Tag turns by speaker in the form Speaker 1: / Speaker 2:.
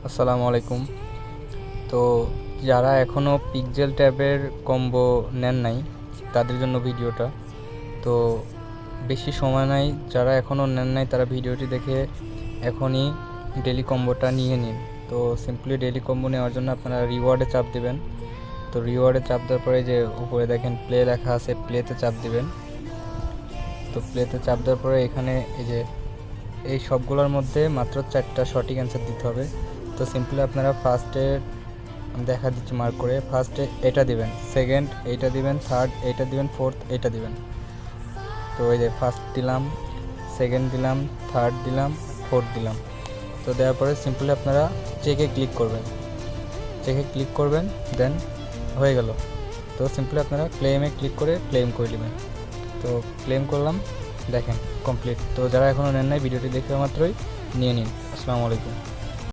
Speaker 1: আসসালামু আলাইকুম। তো যারা এখনও পিক্সেল ট্যাবের কম্বো নেন নাই তাদের জন্য ভিডিওটা। তো বেশি সময় নাই, যারা এখনও নেন নাই তারা ভিডিওটি দেখে এখনই ডেলি কম্বোটা নিয়ে নিন। তো সিম্পলি ডেলি কম্বো নেওয়ার জন্য আপনারা রিওয়ার্ডে চাপ দেবেন। তো রিওয়ার্ডে চাপ দেওয়ার পরে যে উপরে দেখেন প্লে লেখা আছে, প্লেতে চাপ দিবেন। তো প্লেতে চাপ দেওয়ার পরে এখানে এই সবগুলোর মধ্যে মাত্র 4টা সঠিক অ্যান্সার দিতে হবে। তো সিম্পলি আপনারা ফার্স্টে দেখা দিচ্ছি মার্ক করে, ফার্স্টে এটা দিবেন, সেকেন্ড এইটা দিবেন, থার্ড এইটা দিবেন, ফোর্থ এইটা দিবেন। তো এই যে ফার্স্ট দিলাম, সেকেন্ড দিলাম, থার্ড দিলাম, ফোর্থ দিলাম। তো দেওয়ার পরে সিম্পলি আপনারা চেকে ক্লিক করবেন, দেন হয়ে গেল। তো সিম্পলি আপনারা ক্লেমে ক্লিক করে ক্লেম করে নেবেন। তো ক্লেম করলাম, দেখেন কমপ্লিট। তো যারা এখনও নেন নাই ভিডিওটি দেখে মাত্রই নিয়ে নিন। আসসালামু আলাইকুম।